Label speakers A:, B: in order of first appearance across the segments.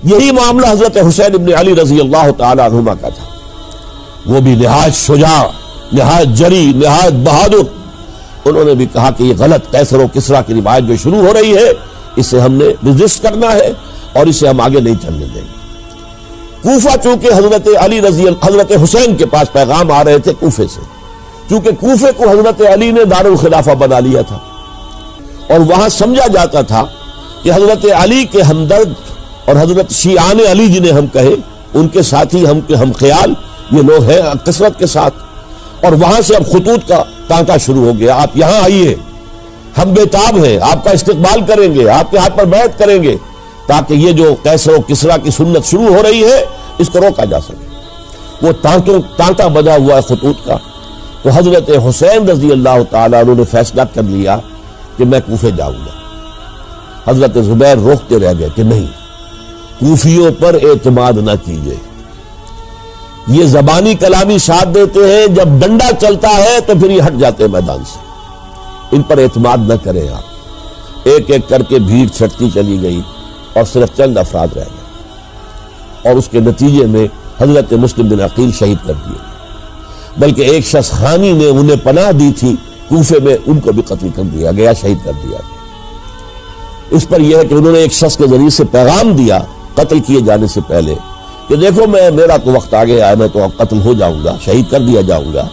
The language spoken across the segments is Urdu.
A: یہی معاملہ حضرت حسین ابن علی رضی اللہ تعالی عنہما کا تھا. وہ بھی نہایت شجاع، نہایت جری، نہایت بہادر. انہوں نے بھی کہا کہ یہ غلط قیصر و کسریٰ کی روایت جو شروع ہو رہی ہے اسے ہم نے رجسٹ کرنا ہے اور اسے ہم آگے نہیں چلنے دیں گے. کوفہ چونکہ حضرت حسین کے پاس پیغام آ رہے تھے کوفے سے، چونکہ کوفے کو حضرت علی نے دارالخلافہ بنا لیا تھا اور وہاں سمجھا جاتا تھا کہ حضرت علی کے ہمدرد اور حضرت شیعان علی جنہیں ہم کہیں ان کے ساتھی ہم خیال یہ لوگ ہیں کثرت کے ساتھ. اور وہاں سے اب خطوط کا تانتا شروع ہو گیا، آپ یہاں آئیے، ہم بے تاب ہیں، آپ کا استقبال کریں گے، آپ کے ہاتھ پر بیعت کریں گے تاکہ یہ جو قیصر و کسریٰ کی سنت شروع ہو رہی ہے اس کو روکا جا سکے. وہ تانتا بجا ہوا ہے خطوط کا. تو حضرت حسین رضی اللہ تعالیٰ عنہ نے فیصلہ کر لیا کہ میں کوفے جاؤں گا. حضرت زبیر روکتے رہ گئے کہ نہیں، کوفیوں پر اعتماد نہ کیجیے، یہ زبانی کلامی ساتھ دیتے ہیں، جب ڈنڈا چلتا ہے تو پھر یہ ہٹ جاتے ہیں میدان سے، ان پر اعتماد نہ کریں آپ. ایک ایک کر کے بھیڑ چھٹتی چلی گئی اور صرف چند افراد رہ گئے اور اس کے نتیجے میں حضرت مسلم بن عقیل شہید کر دیے. بلکہ ایک شخص خانی نے انہیں پناہ دی تھی کوفے میں، ان کو بھی قتل کر دیا گیا، شہید کر دیا گیا. اس پر یہ ہے کہ انہوں نے ایک شخص کے ذریعے سے پیغام دیا قتل کیے جانے سے پہلے کہ دیکھو میرا تو وقت آگے آیا، میں تو اب قتل ہو جاؤں گا، شہید کر دیا جاؤں گا،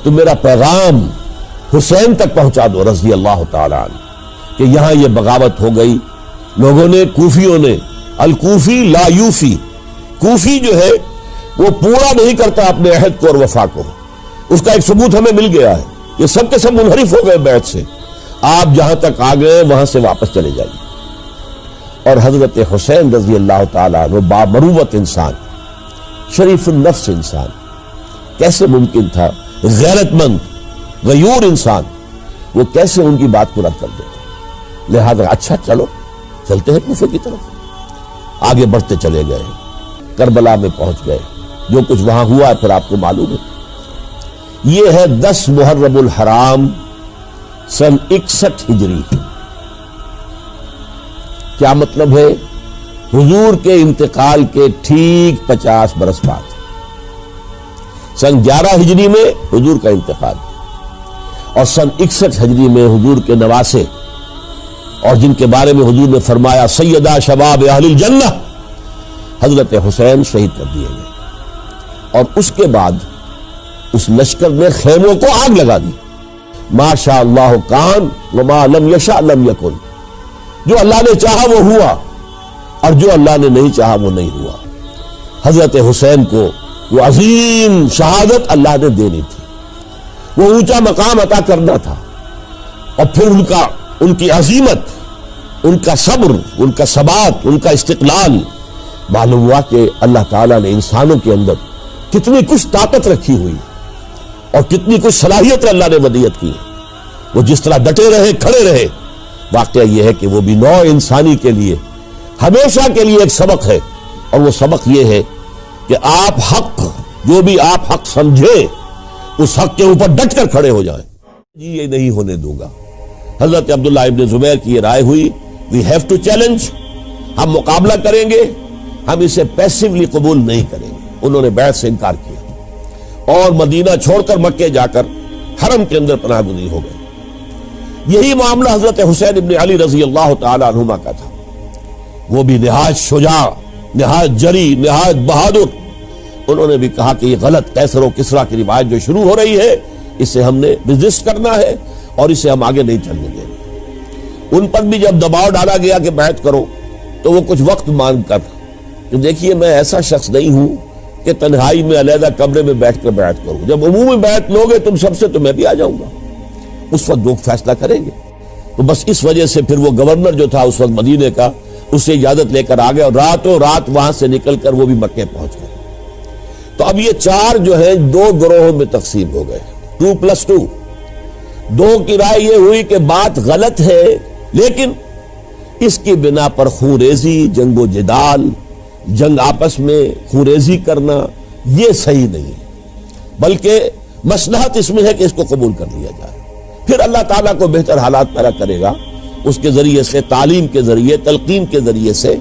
A: تو میرا پیغام حسین تک پہنچا دو رضی اللہ تعالی عنہ کہ یہاں یہ بغاوت ہو گئی. لوگوں نے، کوفیوں نے، الکوفی لا یوفی، کوفی جو ہے وہ پورا نہیں کرتا اپنے عہد کو اور وفا کو. اس کا ایک ثبوت ہمیں مل گیا ہے، یہ سب کے سب منحرف ہو گئے بیعت سے. آپ جہاں تک آ گئے وہاں سے واپس چلے جائیے. اور حضرت حسین رضی اللہ تعالیٰ عنہ بامروت انسان، شریف النفس انسان، کیسے ممکن تھا غیرت مند غیور انسان وہ کیسے ان کی بات کو رد کر دیتا. لہذا اچھا چلو چلتے ہیں کوفے کی طرف. آگے بڑھتے چلے گئے، کربلا میں پہنچ گئے. جو کچھ وہاں ہوا ہے پھر آپ کو معلوم ہے. یہ ہے 10 محرم الحرام سن 61 ہجری. کیا مطلب ہے؟ حضور کے انتقال کے ٹھیک 50 برس بعد، سن 11 ہجری میں حضور کا انتقال اور سن 61 ہجری میں حضور کے نواسے اور جن کے بارے میں حضور نے فرمایا سیدہ شباب اہل الجنہ، حضرت حسین شہید کر دیے گئے. اور اس کے بعد اس لشکر نے خیموں کو آگ لگا دی. ما شاء اللہ کان وما لم یشاء لم یکن. جو اللہ نے چاہا وہ ہوا اور جو اللہ نے نہیں چاہا وہ نہیں ہوا. حضرت حسین کو وہ عظیم شہادت اللہ نے دینی تھی، وہ اونچا مقام عطا کرنا تھا، اور پھر ان کی عظیمت، ان کا صبر، ان کا ثبات، ان کا استقلال. معلوم ہوا کہ اللہ تعالیٰ نے انسانوں کے اندر کتنی کچھ طاقت رکھی ہوئی اور کتنی کچھ صلاحیت اللہ نے ودیعت کی. وہ جس طرح ڈٹے رہے، کھڑے رہے. واقعہ یہ ہے کہ وہ بھی نوع انسانی کے لیے ہمیشہ کے لیے ایک سبق ہے، اور وہ سبق یہ ہے کہ آپ حق، جو بھی آپ حق سمجھے اس حق کے اوپر ڈٹ کر کھڑے ہو جائیں. جی یہ نہیں ہونے دوں گا. حضرت عبداللہ ابن زبیر کی یہ رائے ہوئی، وی ہیو ٹو چیلنج، ہم مقابلہ کریں گے، ہم اسے پیسیولی قبول نہیں کریں گے. انہوں نے بیعت سے انکار کیا اور مدینہ چھوڑ کر مکے جا کر حرم کے اندر پناہ گزین ہو گئے. یہی معاملہ حضرت حسین ابن علی رضی اللہ تعالی عنہما کا تھا. وہ بھی نہایت شجاع، نہایت جری، نہایت بہادر. انہوں نے بھی کہا کہ یہ غلط قیصر و کسریٰ کی روایت جو شروع ہو رہی ہے اسے ہم نے رجسٹ کرنا ہے اور اسے ہم آگے نہیں چلنے دیں گے. ان پر بھی جب دباؤ ڈالا گیا کہ بیعت کرو تو وہ کچھ وقت مانگ کر کہ دیکھیے میں ایسا شخص نہیں ہوں کہ تنہائی میں علیحدہ کمرے میں بیٹھ کر بیعت کروں. جب عمومی بیعت لوگے تم سب سے تو میں بھی آ جاؤں گا. اس وقت لوگ فیصلہ کریں گے. تو بس اس وجہ سے پھر وہ گورنر جو تھا اس وقت مدینے کا، اس سے اجازت لے کر آ گئے اور راتوں رات وہاں سے نکل کر وہ بھی مکے پہنچ گئے. تو اب یہ 4 جو ہے 2 گروہوں میں تقسیم ہو گئے، 2+2. 2 کی رائے یہ ہوئی کہ بات غلط ہے لیکن اس کی بنا پر خونریزی، جنگ و جدال، جنگ آپس میں خونریزی کرنا یہ صحیح نہیں ہے، بلکہ مصلحت اس میں ہے کہ اس کو قبول کر لیا جائے. پھر اللہ تعالیٰ کو بہتر حالات پیدا کرے گا اس کے ذریعے سے، تعلیم کے ذریعے، تلقین کے ذریعے سے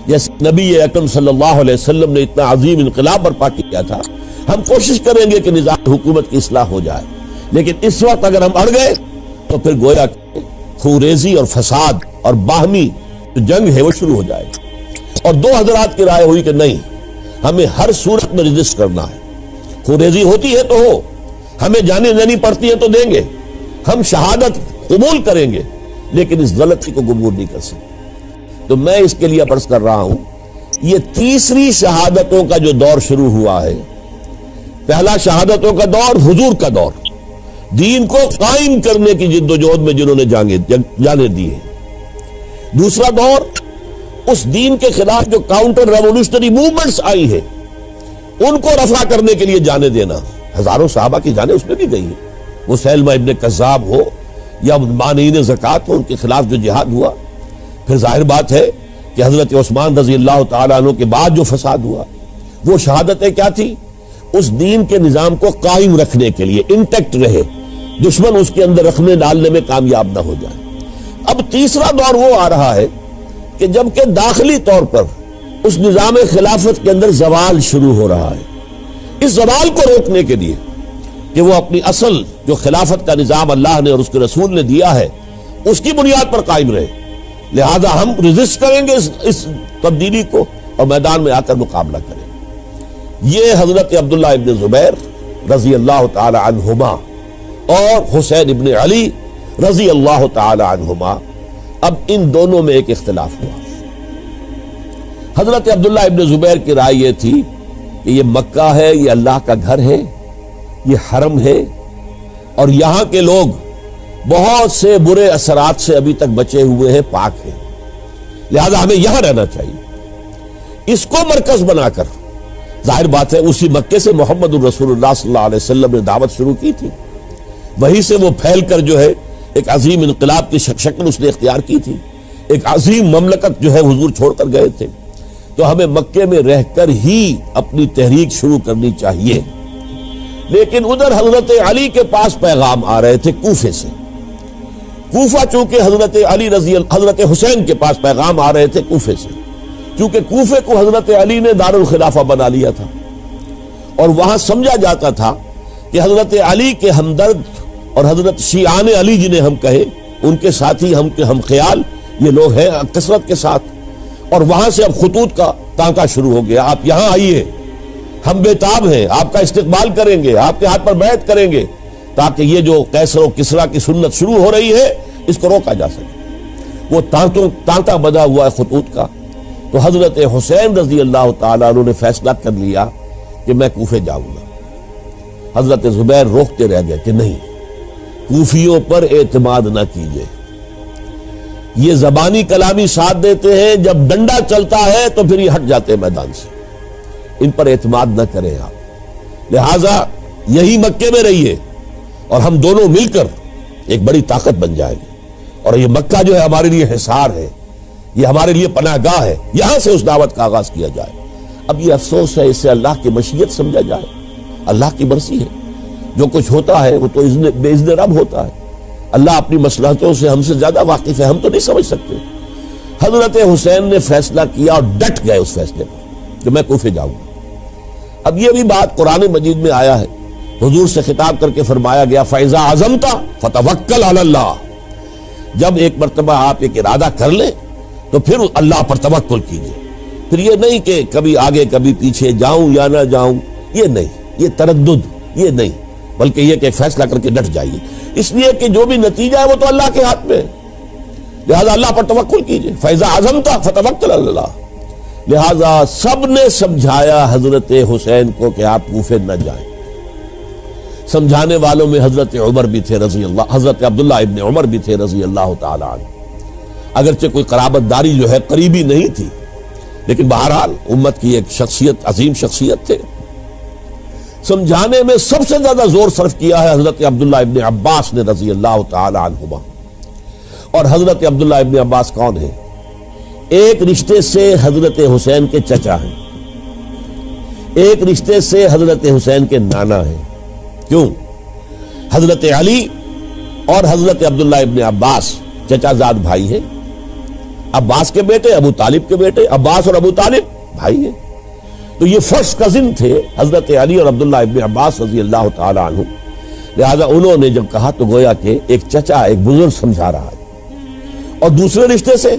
A: جیسے نبی اکرم صلی اللہ علیہ وسلم نے اتنا عظیم انقلاب برپا کیا تھا، ہم کوشش کریں گے کہ نظام حکومت کی اصلاح ہو جائے، لیکن اس وقت اگر ہم اڑ گئے تو پھر گویا کہ خوریزی اور فساد اور باہمی جنگ ہے وہ شروع ہو جائے گی۔ اور دو حضرات کی رائے ہوئی کہ نہیں، ہمیں ہر صورت میں رجسٹ کرنا ہے، خوریزی ہوتی ہے تو ہو، ہمیں جانے دینی پڑتی ہے تو دیں گے، ہم شہادت قبول کریں گے، لیکن اس غلطی کو قبول نہیں کر سکتے۔ تو میں اس کے لیے عرض کر رہا ہوں، یہ تیسری شہادتوں کا جو دور شروع ہوا ہے، پہلا شہادتوں کا دور حضور کا دور، دین کو قائم کرنے کی جد و جہد میں جنہوں نے جانے دی ہے۔ دوسرا دور اس دین کے خلاف جو کاؤنٹر ریولوشنری موومنٹس آئی ہیں ان کو رفع کرنے کے لیے جانے دینا، ہزاروں صحابہ کی جانیں اس میں بھی گئی ہیں، وہ سیلمہ ابن کذاب ہو یا مانعین زکوٰۃ ہو، ان کے خلاف جو جہاد ہوا۔ پھر ظاہر بات ہے کہ حضرت عثمان رضی اللہ تعالیٰ عنہ کے بعد جو فساد ہوا، وہ شہادتیں کیا تھی؟ اس دین کے نظام کو قائم رکھنے کے لیے، انٹیکٹ رہے، دشمن اس کے اندر رکھنے ڈالنے میں کامیاب نہ ہو جائے۔ اب تیسرا دور وہ آ رہا ہے کہ جبکہ داخلی طور پر اس نظام خلافت کے اندر زوال شروع ہو رہا ہے، اس زوال کو روکنے کے لیے کہ وہ اپنی اصل جو خلافت کا نظام اللہ نے اور اس کے رسول نے دیا ہے اس کی بنیاد پر قائم رہے، لہذا ہم ریزسٹ کریں گے اس تبدیلی کو اور میدان میں آ کر مقابلہ کریں۔ یہ حضرت عبداللہ ابن زبیر رضی اللہ تعالی عنہما اور حسین ابن علی رضی اللہ تعالی عنہما، اب ان دونوں میں ایک اختلاف ہوا۔ حضرت عبداللہ ابن زبیر کی رائے یہ تھی کہ یہ مکہ ہے، یہ اللہ کا گھر ہے، یہ حرم ہے، اور یہاں کے لوگ بہت سے برے اثرات سے ابھی تک بچے ہوئے ہیں، پاک ہیں، لہذا ہمیں یہاں رہنا چاہیے۔ اس کو مرکز بنا کر ظاہر بات ہے اسی مکے سے محمد الرسول اللہ صلی اللہ علیہ وسلم نے دعوت شروع کی تھی، وہیں سے وہ پھیل کر جو ہے ایک عظیم انقلاب کی شکل اس نے اختیار کی تھی، ایک عظیم مملکت جو ہے حضور چھوڑ کر گئے تھے۔ تو ہمیں مکے میں رہ کر ہی اپنی تحریک شروع کرنی چاہیے، لیکن ادھر حضرت علی کے پاس پیغام آ رہے تھے کوفے سے۔ کوفہ چونکہ حضرت حسین کے پاس پیغام آ رہے تھے کوفے سے، چونکہ کوفے کو حضرت علی نے دار الخلافہ بنا لیا تھا، اور وہاں سمجھا جاتا تھا کہ حضرت علی کے ہمدرد اور حضرت شیعان علی جنہیں ہم کہیں، ان کے ساتھی ہم خیال یہ لوگ ہیں کثرت کے ساتھ، اور وہاں سے اب خطوط کا تانکا شروع ہو گیا، آپ یہاں آئیے، ہم بےتاب ہیں، آپ کا استقبال کریں گے، آپ کے ہاتھ پر بیعت کریں گے، تاکہ یہ جو قیصر و کسریٰ کی سنت شروع ہو رہی ہے اس کو روکا جا سکے۔ وہ تانتا بدا ہوا ہے خطوط کا۔ تو حضرت حسین رضی اللہ تعالیٰ عنہ نے فیصلہ کر لیا کہ میں کوفے جاؤں گا۔ حضرت زبیر روکتے رہ گئے کہ نہیں، کوفیوں پر اعتماد نہ کیجیے، یہ زبانی کلامی ساتھ دیتے ہیں، جب ڈنڈا چلتا ہے تو پھر یہ ہٹ جاتے ہیں میدان سے، ان پر اعتماد نہ کریں آپ، لہذا یہی مکے میں رہیے اور ہم دونوں مل کر ایک بڑی طاقت بن جائیں گے، اور یہ مکہ جو ہے ہمارے لیے حصار ہے، یہ ہمارے لیے پناہ گاہ ہے، یہاں سے اس دعوت کا آغاز کیا جائے۔ اب یہ افسوس ہے، اس سے اللہ کی مشیت سمجھا جائے، اللہ کی مرضی ہے، جو کچھ ہوتا ہے وہ تو بے اذن رب ہوتا ہے، اللہ اپنی مصلحتوں سے ہم سے زیادہ واقف ہے، ہم تو نہیں سمجھ سکتے۔ حضرت حسین نے فیصلہ کیا اور ڈٹ گئے اس فیصلے پر کہ میں کوفے جاؤں گا۔ اب یہ بھی بات قرآن مجید میں آیا ہے، حضور سے خطاب کر کے فرمایا گیا فَإِذَا عَزَمْتَ فَتَوَكَّلْ عَلَى اللَّهِ، جب ایک مرتبہ آپ ایک ارادہ کر لیں تو پھر اللہ پر توکل کیجئے، پھر یہ نہیں کہ کبھی آگے کبھی پیچھے جاؤں یا نہ جاؤں، یہ نہیں، یہ تردد یہ نہیں، بلکہ یہ کہ فیصلہ کر کے ڈٹ جائیے، اس لیے کہ جو بھی نتیجہ ہے وہ تو اللہ کے ہاتھ میں ہے، لہذا اللہ پر توکل کیجئے۔ فَإِذَا عَزَمْتَ فَتَوَكَّلْ عَلَى اللَّهِ، لہذا سب نے سمجھایا حضرت حسین کو کہ آپ کوفے نہ جائیں۔ سمجھانے والوں میں حضرت عمر بھی تھے رضی اللہ، حضرت عبداللہ ابن عمر بھی تھے رضی اللہ تعالی عنہ، اگرچہ کوئی قرابت داری جو ہے قریبی نہیں تھی، لیکن بہرحال امت کی ایک شخصیت، عظیم شخصیت تھے۔ سمجھانے میں سب سے زیادہ زور صرف کیا ہے حضرت عبداللہ ابن عباس نے رضی اللہ تعالی عنہما۔ اور حضرت عبداللہ ابن عباس کون ہیں؟ ایک رشتے سے حضرت حسین کے چچا ہیں، ایک رشتے سے حضرت حسین کے نانا ہیں۔ کیوں؟ حضرت علی اور حضرت عبداللہ ابن عباس چچا زاد بھائی ہیں، عباس کے بیٹے، ابو طالب کے بیٹے، عباس اور ابو طالب بھائی ہیں. تو یہ فرسٹ کزن تھے حضرت علی اور عبداللہ ابن عباس رضی اللہ تعالی عنہ. لہذا انہوں نے جب کہا تو گویا کہ ایک چچا ایک بزرگ سمجھا رہا ہے. اور دوسرے رشتے سے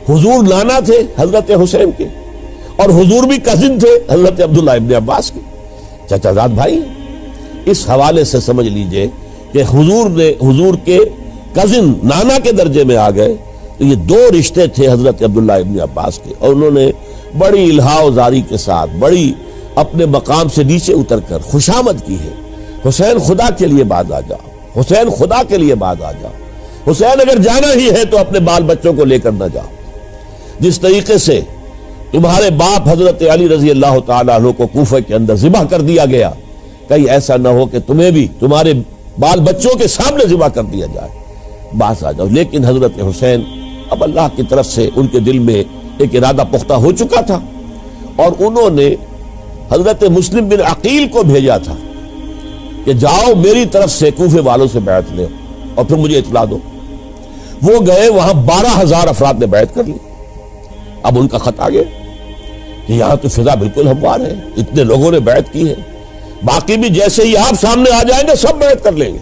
A: حضور نانا تھے حضرت حسین کے، اور حضور بھی کزن تھے حضرت عبداللہ ابن عباس کے، چچا زاد بھائی. اس حوالے سے سمجھ لیجئے کہ حضور کے کزن نانا کے درجے میں آ گئے. تو یہ دو رشتے تھے حضرت عبداللہ ابن عباس کے، اور انہوں نے بڑی الہا و زاری کے ساتھ بڑی اپنے مقام سے نیچے اتر کر خوشامد کی ہے. حسین خدا کے لیے باز آ جاؤ، حسین خدا کے لیے باز آ جاؤ، حسین اگر جانا ہی ہے تو اپنے بال بچوں کو لے کر نہ جاؤ. جس طریقے سے تمہارے باپ حضرت علی رضی اللہ تعالیٰ عنہ کو کوفہ کے اندر ذبح کر دیا گیا، کہیں ایسا نہ ہو کہ تمہیں بھی تمہارے بال بچوں کے سامنے ذبح کر دیا جائے، باز آ جاؤ. لیکن حضرت حسین اب اللہ کی طرف سے ان کے دل میں ایک ارادہ پختہ ہو چکا تھا، اور انہوں نے حضرت مسلم بن عقیل کو بھیجا تھا کہ جاؤ میری طرف سے کوفے والوں سے بیعت لے اور پھر مجھے اطلاع دو. وہ گئے، وہاں 12,000 افراد نے بیعت کر لی. اب ان کا خط آ گیا کہ یہاں تو فضا بالکل ہموار ہے، اتنے لوگوں نے بیعت کی ہے، باقی بھی جیسے ہی آپ سامنے آ جائیں گے سب بیعت کر لیں گے.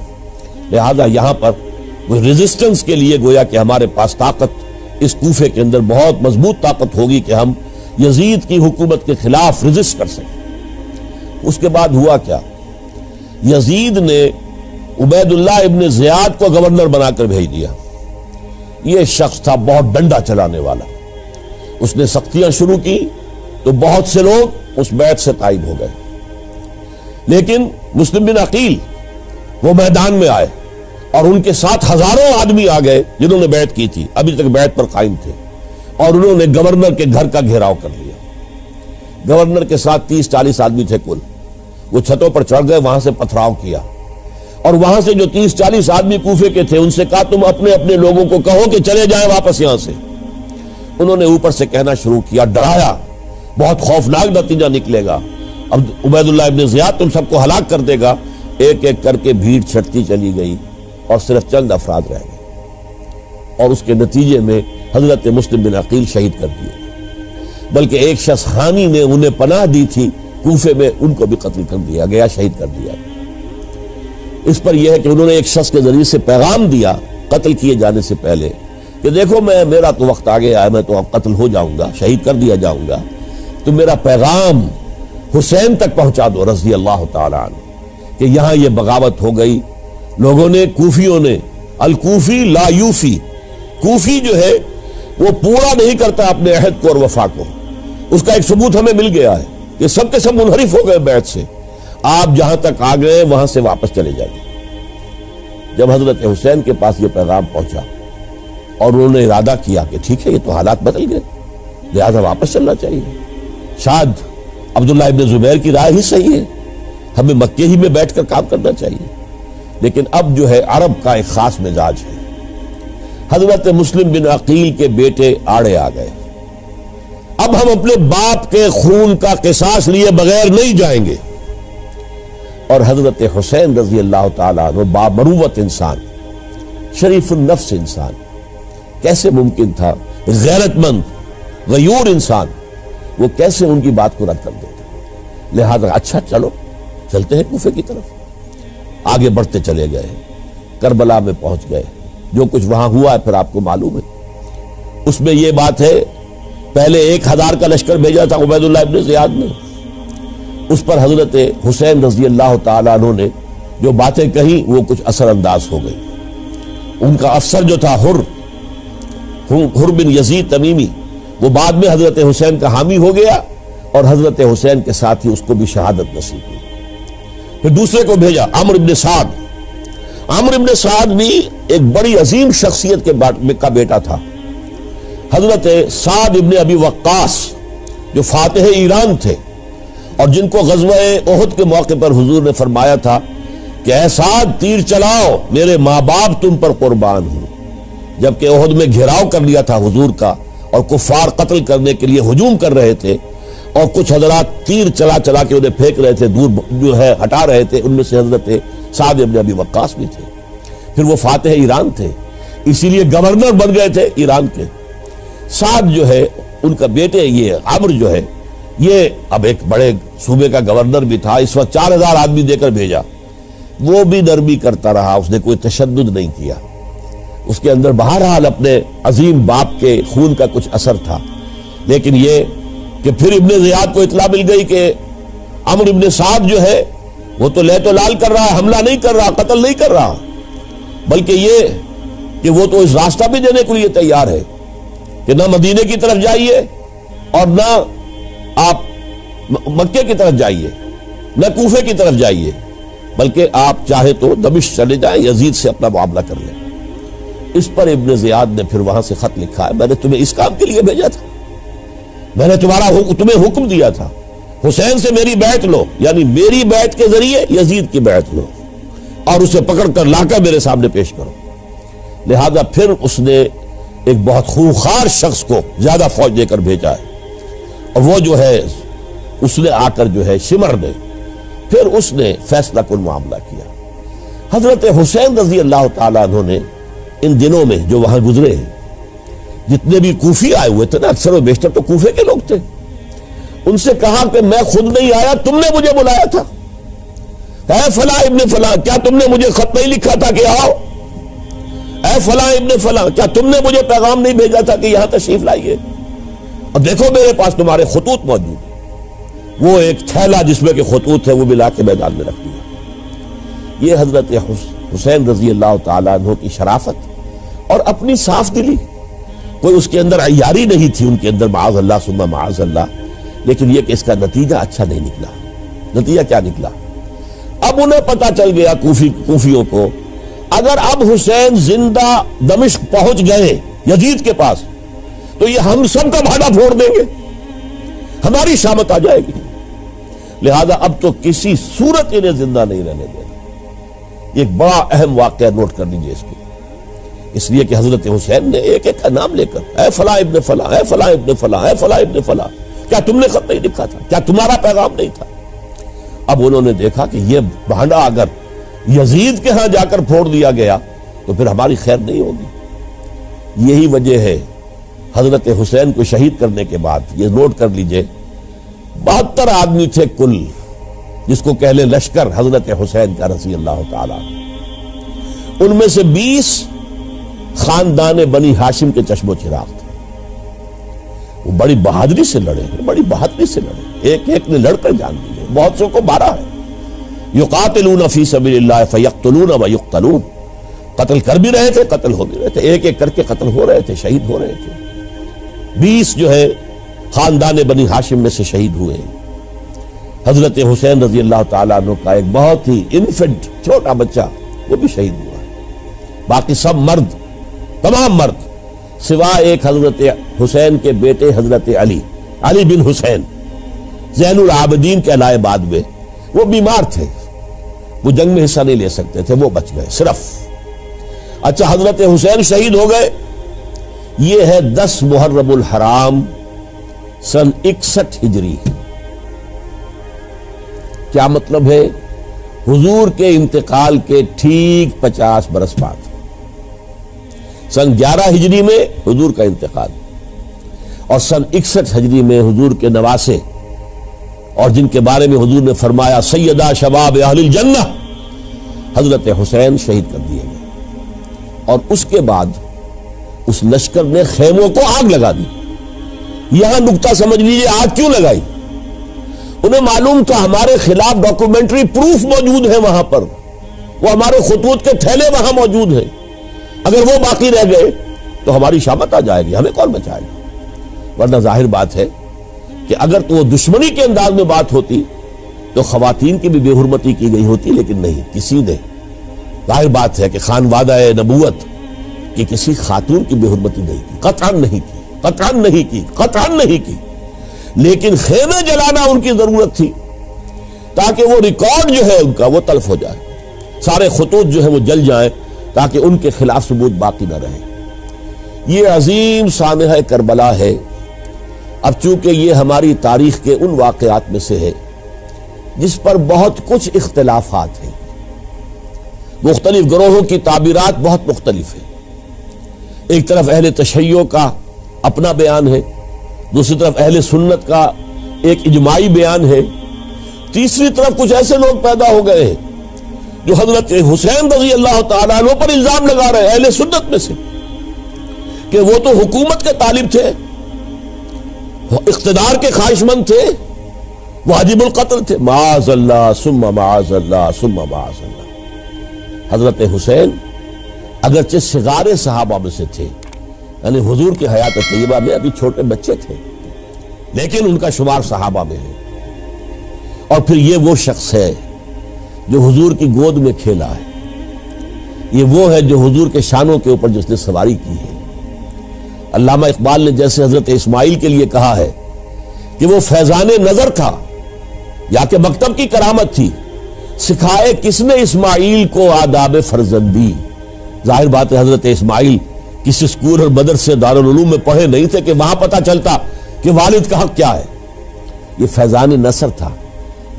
A: لہذا یہاں پر وہ ریزسٹنس کے لیے گویا کہ ہمارے پاس طاقت اس کوفے کے اندر بہت مضبوط طاقت ہوگی کہ ہم یزید کی حکومت کے خلاف ریزسٹ کر سکیں. اس کے بعد ہوا کیا؟ یزید نے عبید اللہ ابن زیاد کو گورنر بنا کر بھیج دیا. یہ شخص تھا بہت ڈنڈا چلانے والا. اس نے سختیاں شروع کی تو بہت سے لوگ اس بیعت سے تائب ہو گئے. لیکن مسلم بن عقیل وہ میدان میں آئے اور ان کے ساتھ ہزاروں آدمی آ گئے جنہوں نے بیعت کی تھی، ابھی تک بیعت پر قائم تھے، اور انہوں نے گورنر کے گھر کا گھیراؤ کر لیا. گورنر کے ساتھ 30-40 آدمی تھے کل. وہ چھتوں پر چڑھ گئے، وہاں سے پتھراؤ کیا، اور وہاں سے جو 30-40 آدمی کوفے کے تھے ان سے کہا تم اپنے اپنے لوگوں کو کہو کہ چلے جائیں واپس یہاں سے. انہوں نے اوپر سے کہنا شروع کیا، ڈرایا، بہت خوفناک نتیجہ نکلے گا، اب عبید اللہ ابن زیاد تم سب کو ہلاک کر دے گا. ایک ایک کر کے بھیڑ چھٹتی چلی گئی اور صرف چند افراد رہ گئے، اور اس کے نتیجے میں حضرت مسلم بن عقیل شہید کر دیے. بلکہ ایک شخص حامی نے انہیں پناہ دی تھی کوفے میں، ان کو بھی قتل کر دیا گیا، شہید کر دیا. اس پر یہ ہے کہ انہوں نے ایک شخص کے ذریعے سے پیغام دیا قتل کیے جانے سے پہلے کہ دیکھو میرا تو وقت آ گیا ہے، میں تو اب قتل ہو جاؤں گا، شہید کر دیا جاؤں گا، تو میرا پیغام حسین تک پہنچا دو رضی اللہ تعالی عنہ کہ یہاں یہ بغاوت ہو گئی. لوگوں نے، کوفیوں نے، الکوفی لا یوفی، کوفی جو ہے وہ پورا نہیں کرتا اپنے عہد کو اور وفا کو. اس کا ایک ثبوت ہمیں مل گیا ہے کہ سب کے سب منحرف ہو گئے بیعت سے. آپ جہاں تک آ گئے وہاں سے واپس چلے جائیے. جب حضرت حسین کے پاس یہ پیغام پہنچا اور انہوں نے ارادہ کیا کہ ٹھیک ہے یہ تو حالات بدل گئے، لہذا واپس چلنا چاہیے، شاید عبداللہ ابن زبیر کی رائے ہی صحیح ہے، ہمیں مکے ہی میں بیٹھ کر کام کرنا چاہیے. لیکن اب جو ہے عرب کا ایک خاص مزاج ہے. حضرت مسلم بن عقیل کے بیٹے آڑے آ گئے، اب ہم اپنے باپ کے خون کا قصاص لیے بغیر نہیں جائیں گے. اور حضرت حسین رضی اللہ تعالیٰ عنہ بامروت انسان، شریف النفس انسان، کیسے ممکن تھا، غیرت مند غیور انسان، وہ کیسے ان کی بات کو رد کر دیتے. لہذا اچھا چلو چلتے ہیں کوفے کی طرف. آگے بڑھتے چلے گئے، کربلا میں پہنچ گئے. جو کچھ وہاں ہوا ہے پھر آپ کو معلوم ہے. اس میں یہ بات ہے، پہلے 1000 کا لشکر بھیجا تھا عبید اللہ ابن زیاد نے، اس پر حضرت حسین رضی اللہ تعالیٰ عنہ نے جو باتیں کہیں وہ کچھ اثر انداز ہو گئی. ان کا افسر جو تھا حر بن یزید تمیمی، وہ بعد میں حضرت حسین کا حامی ہو گیا اور حضرت حسین کے ساتھ ہی اس کو بھی شہادت نصیب ہوئی. پھر دوسرے کو بھیجا عمرو ابن سعد. عمرو ابن سعد بھی ایک بڑی عظیم شخصیت کا بیٹا تھا. حضرت سعد ابن ابی وقاص جو فاتح ایران تھے اور جن کو غزوہ احد کے موقع پر حضور نے فرمایا تھا کہ اے سعد تیر چلاؤ، میرے ماں باپ تم پر قربان ہوں. جبکہ احد میں گھیراؤ کر لیا تھا حضور کا اور کفار قتل کرنے کے لیے ہجوم کر رہے تھے، اور کچھ حضرات تیر چلا چلا کے انہیں پھینک رہے تھے، دور جو ہے ہٹا رہے تھے. ان میں سے حضرت سعد ابن ابی وقاص بھی تھے. پھر وہ فاتح ایران تھے، اسی لیے گورنر بن گئے تھے ایران کے. سعد جو ہے ان کا بیٹے یہ عمرو جو ہے یہ اب ایک بڑے صوبے کا گورنر بھی تھا، اس وقت 4000 آدمی دے کر بھیجا، وہ بھی نرمی کرتا رہا، اس نے کوئی تشدد نہیں کیا، اس کے اندر بہرحال اپنے عظیم باپ کے خون کا کچھ اثر تھا، لیکن یہ کہ پھر ابن زیاد کو اطلاع مل گئی کہ عمرو ابن سعد جو ہے وہ تو لے تو لال کر رہا ہے، حملہ نہیں کر رہا، قتل نہیں کر رہا، بلکہ یہ کہ وہ تو اس راستہ بھی دینے کے لیے تیار ہے کہ نہ مدینے کی طرف جائیے اور نہ آپ مکے کی طرف جائیے، نہ کوفے کی طرف جائیے، بلکہ آپ چاہے تو دمشق چلے جائیں، یزید سے اپنا معاملہ کر لیں۔ اس پر ابن زیاد نے پھر وہاں سے خط لکھا ہے، میں نے تمہیں اس کام کے لیے بھیجا تھا، میں نے تمہیں حکم دیا تھا حسین سے میری بیعت لو، یعنی میری بیعت کے ذریعے یزید کی بیعت لو اور اسے پکڑ کر لا کر میرے سامنے پیش کرو۔ لہذا پھر اس نے ایک بہت خونخوار شخص کو زیادہ فوج دے کر بھیجا ہے، اور وہ جو ہے اس نے آ کر جو ہے شمر نے پھر اس نے فیصلہ کن معاملہ کیا۔ حضرت حسین رضی اللہ تعالیٰ عنہ نے ان دنوں میں جو وہاں گزرے ہیں، جتنے بھی کوفی آئے ہوئے تھے نا، اکثر و بیشتر تو کوفے کے لوگ تھے، ان سے کہا کہ میں خود نہیں آیا، تم نے مجھے بلایا تھا، اے فلاں ابن فلاں کیا تم نے مجھے خط نہیں لکھا تھا کہ آؤ؟ اے فلاں ابن فلاں کیا تم نے مجھے پیغام نہیں بھیجا تھا کہ یہاں تشریف لائیے؟ اور دیکھو میرے پاس تمہارے خطوط موجود ہیں۔ وہ ایک تھیلا جس میں کہ خطوط ہے وہ بھی لا کے میدان میں رکھ دیا۔ یہ حضرت حسین رضی اللہ تعالیٰ عنہ کی شرافت اور اپنی صاف دلی، کوئی اس کے اندر عیاری نہیں تھی ان کے اندر، معاذ اللہ ثم معاذ اللہ، لیکن یہ کہ اس کا نتیجہ اچھا نہیں نکلا۔ نتیجہ کیا نکلا؟ اب انہیں پتا چل گیا کوفیوں کو، اگر اب حسین زندہ دمشق پہنچ گئے یزید کے پاس تو یہ ہم سب کا بھاڑا پھوڑ دیں گے، ہماری شامت آ جائے گی، لہذا اب تو کسی صورت انہیں زندہ نہیں رہنے دینا۔ یہ ایک بڑا اہم واقعہ نوٹ کر لیجیے اس کو، اس لیے کہ حضرت حسین نے ایک ایک کا نام لے کر اے فلاں ابن فلاں، اے فلاں ابن فلاں، اے فلاں ابن فلاں، کیا تم نے خط نہیں لکھا تھا؟ کیا تمہارا پیغام نہیں تھا؟ اب انہوں نے دیکھا کہ یہ بھانڈا اگر یزید کے ہاں جا کر پھوڑ دیا گیا تو پھر ہماری خیر نہیں ہوگی۔ یہی وجہ ہے حضرت حسین کو شہید کرنے کے بعد، یہ نوٹ کر لیجئے، 72 آدمی تھے کل، جس کو کہہ لیں لشکر حضرت حسین کا رضی اللہ تعالیٰ، ان میں سے 20 خاندان بنی ہاشم کے چشم و چراغ تھے۔ وہ بڑی بہادری سے لڑے، بڑی بہادری سے لڑے، ایک ایک نے لڑ کر جان دی ہے، بہت سو کو مارا ہے۔ یقاتلون فی سبیل اللہ فیقتلون ویقتلون، قتل کر بھی رہے تھے، قتل ہو بھی رہے تھے، ایک ایک کر کے قتل ہو رہے تھے، شہید ہو رہے تھے۔ 20 جو ہے خاندان بنی ہاشم میں سے شہید ہوئے۔ حضرت حسین رضی اللہ تعالیٰ عنہ کا ایک بہت ہی انفنٹ چھوٹا بچہ وہ بھی شہید ہوا، باقی سب مرد، تمام مرد، سوائے ایک حضرت حسین کے بیٹے حضرت علی بن حسین زین العابدین کے لائے بعد میں، وہ بیمار تھے، وہ جنگ میں حصہ نہیں لے سکتے تھے، وہ بچ گئے صرف۔ اچھا، حضرت حسین شہید ہو گئے، یہ ہے 10 محرم الحرام سن 61 ہجری۔ کیا مطلب ہے؟ حضور کے انتقال کے ٹھیک 50 برس بعد، سن 11 ہجری میں حضور کا انتقال، اور سن 61 ہجری میں حضور کے نواسے، اور جن کے بارے میں حضور نے فرمایا سیدہ شباب اہل الجنہ، حضرت حسین شہید کر دیے گئے۔ اور اس کے بعد اس لشکر نے خیموں کو آگ لگا دی۔ یہاں نکتہ سمجھ لیجیے، آگ کیوں لگائی؟ انہیں معلوم تھا ہمارے خلاف ڈاکومنٹری پروف موجود ہے وہاں پر، وہ ہمارے خطوط کے تھیلے وہاں موجود ہیں، اگر وہ باقی رہ گئے تو ہماری شامت آ جائے گی، ہمیں کون بچائے گا؟ ورنہ ظاہر بات ہے کہ اگر تو وہ دشمنی کے انداز میں بات ہوتی تو خواتین کی بھی بے حرمتی کی گئی ہوتی، لیکن نہیں، کسی نے، ظاہر بات ہے کہ خانوادہ نبوت کی کسی خاتون کی بے حرمتی نہیں کی، قطعاً نہیں کی، قطعاً نہیں کی، قطعاً نہیں کی، لیکن خیمے جلانا ان کی ضرورت تھی تاکہ وہ ریکارڈ جو ہے ان کا وہ تلف ہو جائے، سارے خطوط جو ہیں وہ جل جائیں تاکہ ان کے خلاف ثبوت باقی نہ رہے۔ یہ عظیم سانحہ کربلا ہے۔ اب چونکہ یہ ہماری تاریخ کے ان واقعات میں سے ہے جس پر بہت کچھ اختلافات ہیں، مختلف گروہوں کی تعبیرات بہت مختلف ہیں۔ ایک طرف اہل تشیع کا اپنا بیان ہے، دوسری طرف اہل سنت کا ایک اجماعی بیان ہے، تیسری طرف کچھ ایسے لوگ پیدا ہو گئے ہیں جو حضرت حسین رضی اللہ تعالیٰ عنہ پر الزام لگا رہے ہیں اہل سنت میں سے کہ وہ تو حکومت کے طالب تھے، اقتدار کے خواہش مند تھے، واجب القتل تھے۔ معاذ اللہ ثم معاذ اللہ ثم معاذ اللہ۔ حضرت حسین اگرچہ صغار صحابہ میں سے تھے، یعنی حضور کی حیات طیبہ میں ابھی چھوٹے بچے تھے، لیکن ان کا شمار صحابہ میں ہے۔ اور پھر یہ وہ شخص ہے جو حضور کی گود میں کھیلا ہے، یہ وہ ہے جو حضور کے شانوں کے اوپر جس نے سواری کی ہے۔ علامہ اقبال نے جیسے حضرت اسماعیل کے لیے کہا ہے کہ وہ فیضان نظر تھا یا کہ مکتب کی کرامت تھی، سکھائے کس نے اسماعیل کو آداب فرزندی۔ ظاہر بات ہے حضرت اسماعیل کسی اسکول اور مدرسے دارالعلوم میں پڑھے نہیں تھے کہ وہاں پتہ چلتا کہ والد کا حق کیا ہے۔ یہ فیضان نصر تھا،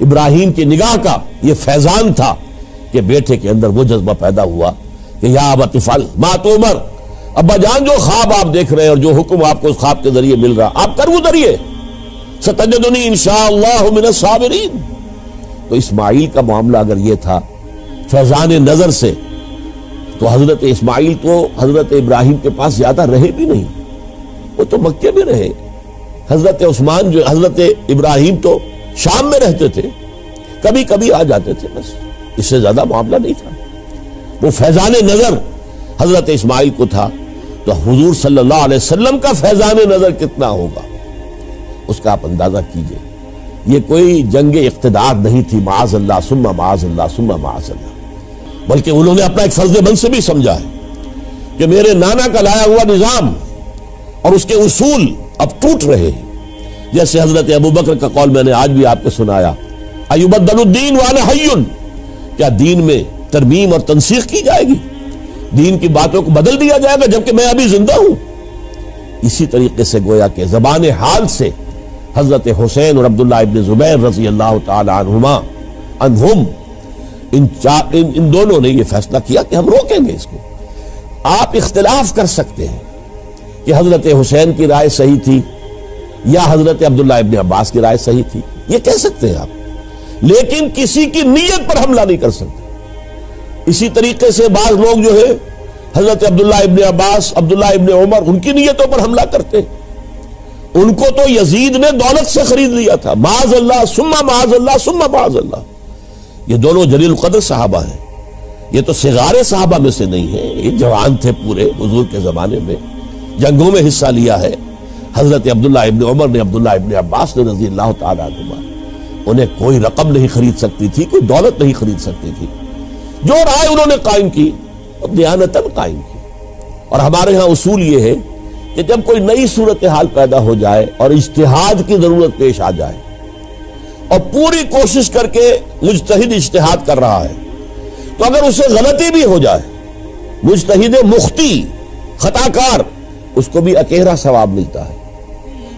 A: ابراہیم کی نگاہ کا یہ فیضان تھا کہ بیٹے کے اندر وہ جذبہ پیدا ہوا کہ یا ابت افعل ما تؤمر، ابا جان جو خواب آپ دیکھ رہے ہیں اور جو حکم آپ کو اس خواب کے ذریعے مل رہا آپ کر گزریے، ستجدنی انشاءاللہ من الصابرین۔ تو اسماعیل کا معاملہ اگر یہ تھا فیضان نظر سے، تو حضرت اسماعیل تو حضرت ابراہیم کے پاس زیادہ رہے بھی نہیں، وہ تو مکے میں رہے۔ حضرت عثمان جو حضرت ابراہیم تو شام میں رہتے تھے، کبھی کبھی آ جاتے تھے، بس اس سے زیادہ معاملہ نہیں تھا۔ وہ فیضان نظر حضرت اسماعیل کو تھا، تو حضور صلی اللہ علیہ وسلم کا فیضان نظر کتنا ہوگا اس کا آپ اندازہ کیجئے۔ یہ کوئی جنگ اقتدار نہیں تھی، معاذ اللہ ثم معاذ اللہ ثم معاذ اللہ، بلکہ انہوں نے اپنا ایک فرض منصبی سمجھا ہے کہ میرے نانا کا لایا ہوا نظام اور اس کے اصول اب ٹوٹ رہے ہیں۔ جیسے حضرت ابو بکر کا قول میں نے آج بھی آپ کو سنایا، ایبدل الدین وانا حی، کیا دین میں ترمیم اور تنسیخ کی جائے گی، دین کی باتوں کو بدل دیا جائے گا جبکہ میں ابھی زندہ ہوں۔ اسی طریقے سے گویا کہ زبان حال سے حضرت حسین اور عبداللہ ابن زبیر رضی اللہ تعالی عنہم ان دونوں نے یہ فیصلہ کیا کہ ہم روکیں گے اس کو۔ آپ اختلاف کر سکتے ہیں کہ حضرت حسین کی رائے صحیح تھی یا حضرت عبداللہ ابن عباس کی رائے صحیح تھی، یہ کہہ سکتے ہیں آپ، لیکن کسی کی نیت پر حملہ نہیں کر سکتے۔ اسی طریقے سے بعض لوگ جو ہے حضرت عبداللہ ابن عباس، عبداللہ ابن عمر، ان کی نیتوں پر حملہ کرتے، ان کو تو یزید نے دولت سے خرید لیا تھا، معاذ اللہ ثم معاذ اللہ ثم معاذ اللہ۔ یہ دونوں جلیل القدر صحابہ ہیں، یہ تو صغار صحابہ میں سے نہیں ہیں، یہ جوان تھے پورے حضور کے زمانے میں، جنگوں میں حصہ لیا ہے۔ حضرت عبداللہ ابن عمر نے، عبداللہ ابن عباس نے رضی اللہ تعالیٰ عنہما، انہیں کوئی رقم نہیں خرید سکتی تھی، کوئی دولت نہیں خرید سکتی تھی، جو رائے انہوں نے قائم کی دیانتاً قائم کی۔ اور ہمارے ہاں اصول یہ ہے کہ جب کوئی نئی صورتحال پیدا ہو جائے اور اجتہاد کی ضرورت پیش آ جائے اور پوری کوشش کر کے مجتہد اجتہاد کر رہا ہے، تو اگر اسے غلطی بھی ہو جائے، مجتہد مخطی خطا کار، اس کو بھی اکیرا ثواب ملتا ہے،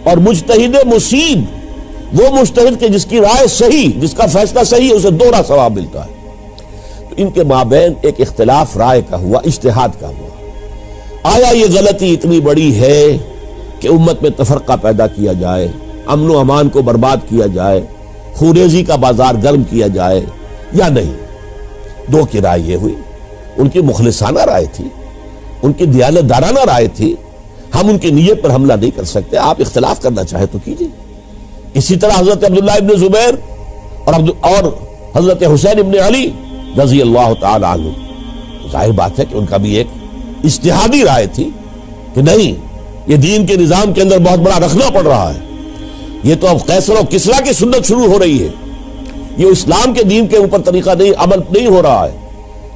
A: اور مجتہد مصیب وہ مجتہد کے جس کی رائے صحیح، جس کا فیصلہ صحیح، اسے دوہرا ثواب ملتا ہے۔ تو ان کے مابین ایک اختلاف رائے کا ہوا، اجتہاد کا ہوا۔ آیا یہ غلطی اتنی بڑی ہے کہ امت میں تفرقہ پیدا کیا جائے، امن و امان کو برباد کیا جائے، خوریزی کا بازار گرم کیا جائے، یا نہیں؟ دو کی رائے یہ ہوئی، ان کی مخلصانہ رائے تھی، ان کی دیانت دارانہ رائے تھی، ہم ان کی نیت پر حملہ نہیں کر سکتے، آپ اختلاف کرنا چاہے تو کیجیے۔ اسی طرح حضرت عبداللہ ابن زبیر اور حضرت حسین ابن علی رضی اللہ تعالی عنہ، ظاہر بات ہے کہ ان کا بھی ایک اجتہادی رائے تھی کہ نہیں، یہ دین کے نظام کے اندر بہت بڑا رکھنا پڑ رہا ہے، یہ تو اب قیصر و کسریٰ کی سنت شروع ہو رہی ہے، یہ اسلام کے دین کے اوپر طریقہ نہیں، عمل نہیں ہو رہا ہے،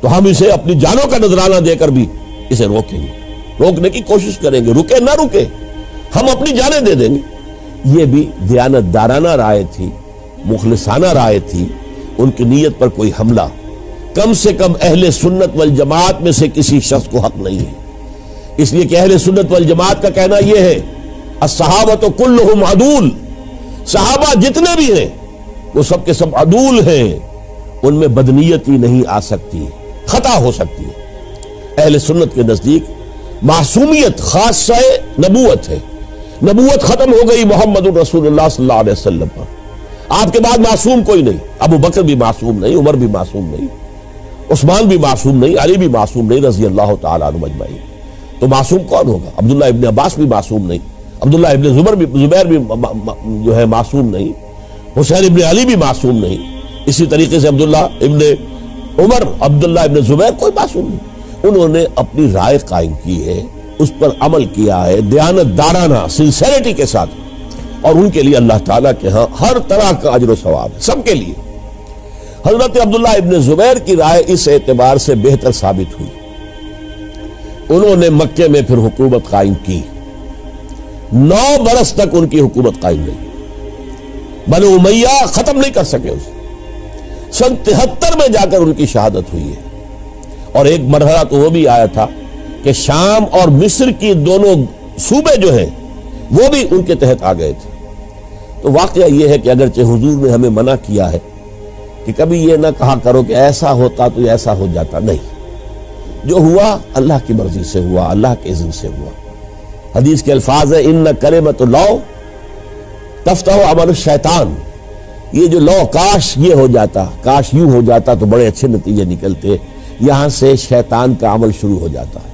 A: تو ہم اسے اپنی جانوں کا نذرانہ دے کر بھی اسے روکیں گے، روکنے کی کوشش کریں گے، رکے نہ رکے ہم اپنی جانیں دے دیں گے۔ یہ بھی دیانت دارانہ رائے تھی، مخلصانہ رائے تھی، ان کی نیت پر کوئی حملہ کم سے کم اہل سنت والجماعت میں سے کسی شخص کو حق نہیں ہے، اس لیے کہ اہل سنت والجماعت کا کہنا یہ ہے الصحابۃ کلہم عدول، صحابہ جتنے بھی ہیں وہ سب کے سب عدول ہیں، ان میں بدنیتی نہیں آ سکتی، خطا ہو سکتی ہے۔ اہل سنت کے نزدیک معصومیت خاصہ نبوت ہے، نبوت ختم ہو گئی محمد رسول اللہ صلی اللہ علیہ وسلم پر. آپ کے بعد معصوم کوئی نہیں. ابو بکر بھی معصوم نہیں, عمر بھی معصوم نہیں, عثمان بھی معصوم نہیں, علی بھی معصوم نہیں رضی اللہ تعالیٰ عنہم اجمعین. تو معصوم کون ہوگا؟ عبداللہ ابن عباس بھی معصوم نہیں, عبداللہ ابن زبیر بھی جو ہے معصوم نہیں, حسین ابن علی بھی معصوم نہیں, اسی طریقے سے عبداللہ ابن عمر, عبداللہ ابن زبیر کوئی معصوم نہیں. انہوں نے اپنی رائے قائم کی ہے, اس پر عمل کیا ہے دیانت دارانہ سنسیریٹی کے ساتھ, اور ان کے لیے اللہ تعالیٰ کے ہاں ہر طرح کا اجر و ثواب ہے سب کے لیے. حضرت عبداللہ ابن زبیر کی رائے اس اعتبار سے بہتر ثابت ہوئی, انہوں نے مکے میں پھر حکومت قائم کی. 9 برس تک ان کی حکومت قائم رہی, بنو امیہ ختم نہیں کر سکے اسے. سن 73 میں جا کر ان کی شہادت ہوئی ہے. اور ایک مرحلہ تو وہ بھی آیا تھا کہ شام اور مصر کی دونوں صوبے جو ہیں وہ بھی ان کے تحت آ گئے تھے. تو واقعہ یہ ہے کہ اگرچہ حضور نے ہمیں منع کیا ہے کہ کبھی یہ نہ کہا کرو کہ ایسا ہوتا تو ایسا ہو جاتا, نہیں, جو ہوا اللہ کی مرضی سے ہوا, اللہ کے اذن سے ہوا. حدیث کے الفاظ ہیں ان کلمۃ اللہ تفتح عمل الشیطان. یہ جو لو کاش یہ ہو جاتا, کاش یوں ہو جاتا تو بڑے اچھے نتیجے نکلتے, یہاں سے شیطان کا عمل شروع ہو جاتا ہے.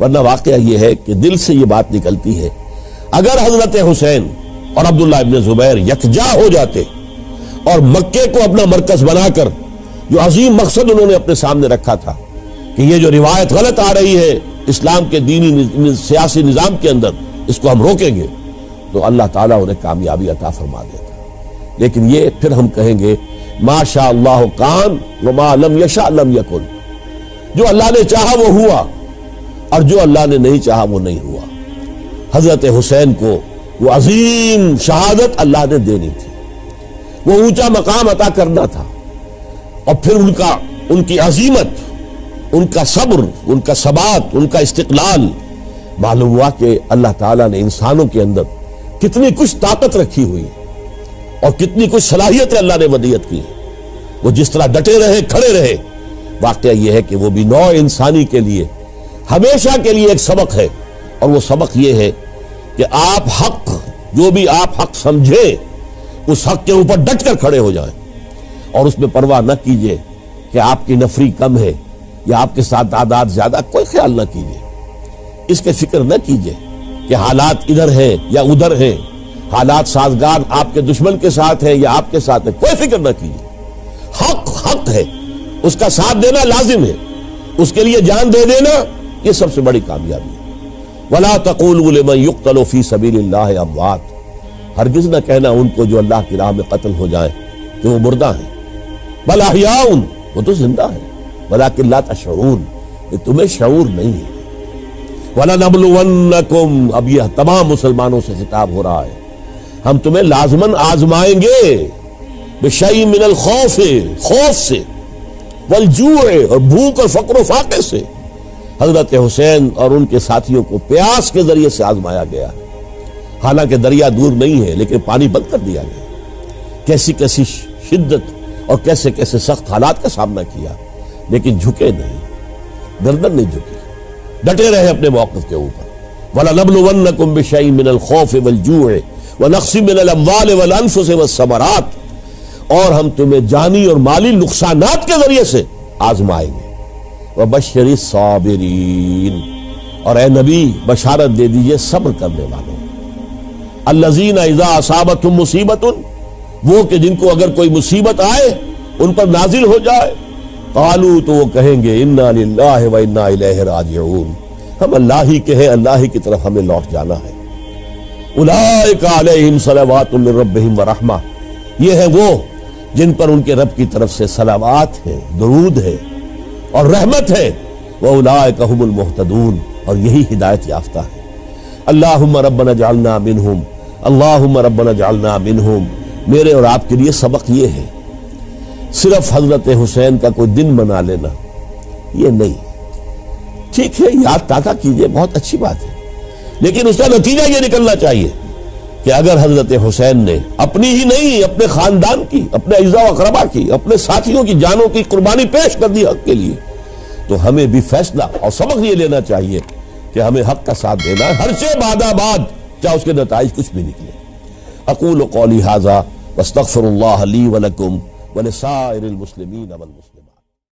A: ورنہ واقعہ یہ ہے کہ دل سے یہ بات نکلتی ہے, اگر حضرت حسین اور عبداللہ ابن زبیر یکجا ہو جاتے اور مکے کو اپنا مرکز بنا کر جو عظیم مقصد انہوں نے اپنے سامنے رکھا تھا کہ یہ جو روایت غلط آ رہی ہے اسلام کے دینی سیاسی نظام کے اندر, اس کو ہم روکیں گے, تو اللہ تعالیٰ انہیں کامیابی عطا فرما دیتا. لیکن یہ پھر ہم کہیں گے ما شاء اللہ کان وما لم یشاء لم یکن. جو اللہ نے چاہا وہ ہوا, اور جو اللہ نے نہیں چاہا وہ نہیں ہوا. حضرت حسین کو وہ عظیم شہادت اللہ نے دینی تھی, وہ اونچا مقام عطا کرنا تھا, اور پھر ان کی عظیمت, ان کا صبر, ان کا ثبات, ان کا استقلال. معلوم ہوا کہ اللہ تعالیٰ نے انسانوں کے اندر کتنی کچھ طاقت رکھی ہوئی ہے اور کتنی کچھ صلاحیتیں اللہ نے ودیت کی ہیں. وہ جس طرح ڈٹے رہے, کھڑے رہے. واقعہ یہ ہے کہ وہ بھی نوع انسانی کے لیے ہمیشہ کے لیے ایک سبق ہے, اور وہ سبق یہ ہے کہ آپ حق, جو بھی آپ حق سمجھیں, اس حق کے اوپر ڈٹ کر کھڑے ہو جائیں, اور اس میں پرواہ نہ کیجئے کہ آپ کی نفری کم ہے یا آپ کے ساتھ تعداد زیادہ, کوئی خیال نہ کیجئے. اس کے فکر نہ کیجئے کہ حالات ادھر ہیں یا ادھر ہیں, حالات سازگار آپ کے دشمن کے ساتھ ہیں یا آپ کے ساتھ ہے, کوئی فکر نہ کیجئے. حق حق ہے, اس کا ساتھ دینا لازم ہے, اس کے لیے جان دے دینا یہ سب سے بڑی کامیابی ہے. وَلَا تَقُولُوا لِمَن يُقْتَلُ فِي سَبِيلِ اللَّهِ أَمْوَاتٌ. ہرگز نہ کہنا ان کو جو اللہ کی راہ میں قتل ہو جائیں کہ وہ مردہ ہیں. بل احیاء, وہ تو زندہ ہیں, ولکن لا تشعرون, کہ تمہیں شعور نہیں ہے. وَلَنَبْلُوَنَّكُمْ, اب یہ تمام مسلمانوں سے خطاب ہو رہا ہے, ہم تمہیں لازماً آزمائیں گے, بِشَيْءٍ مِّنَ الْخَوْفِ, خوف سے, وَالْجُوعِ, اور بھوک اور فقر و فاقے سے. حضرت حسین اور ان کے ساتھیوں کو پیاس کے ذریعے سے آزمایا گیا, حالانکہ دریا دور نہیں ہے لیکن پانی بند کر دیا گیا. کیسی کیسی شدت اور کیسے کیسے سخت حالات کا سامنا کیا, لیکن جھکے نہیں, گردن نہیں جھکی, ڈٹے رہے اپنے موقف کے اوپر. وَلَنَبْلُوَنَّكُمْ بِشَيْءٍ مِّنَ الْخَوْفِ وَالْجُوعِ وَنَقْصٍ مِّنَ الْأَمْوَالِ وَالْأَنفُسِ وَالثَّمَرَاتِ, اور ہم تمہیں جانی اور مالی نقصانات کے ذریعے سے آزمائیں گے. وَبَشِّرِ الصَّابِرِينَ, اور اے نبی بشارت دے دیجئے صبر کرنے والوں. الَّذِينَ إِذَا أَصَابَتْهُمْ مُصِيبَةٌ, وہ کہ جن کو اگر کوئی مصیبت آئے, ان پر نازل ہو جائے, قالوا, تو وہ کہیں گے اِنَّا لِلَّهِ وَإِنَّا إِلَيْهِ راجعون, ہم اللہ ہی کے ہیں, اللہ ہی کی طرف ہمیں لوٹ جانا ہے. اولئک علیہم صلوات من ربہم ورحمہ, یہ ہیں وہ جن پر ان کے رب کی طرف سے صلوات ہے, درود ہے اور رحمت ہے. واولئک هم المہتدون, اور یہی ہدایت یافتہ ہے. اللہم ربنا اجعلنا منہم, اللہم ربنا اجعلنا منہم. میرے اور آپ کے لیے سبق یہ ہے, صرف حضرت حسین کا کوئی دن منا لینا یہ نہیں. ٹھیک ہے, یاد تازہ کیجئے, بہت اچھی بات ہے, لیکن اس کا نتیجہ یہ نکلنا چاہیے کہ اگر حضرت حسین نے اپنی ہی نہیں, اپنے خاندان کی, اپنے اعزاء و اقربا کی, اپنے ساتھیوں کی جانوں کی قربانی پیش کر دی حق کے لیے, تو ہمیں بھی فیصلہ اور سبق یہ لینا چاہیے کہ ہمیں حق کا ساتھ دینا ہے. ہر سے بعد چاہے اس کے نتائج کچھ بھی نکلے. اقول قولی ھذا واستغفر اللہ لی ولکم ولسائر المسلمین والمسلمات.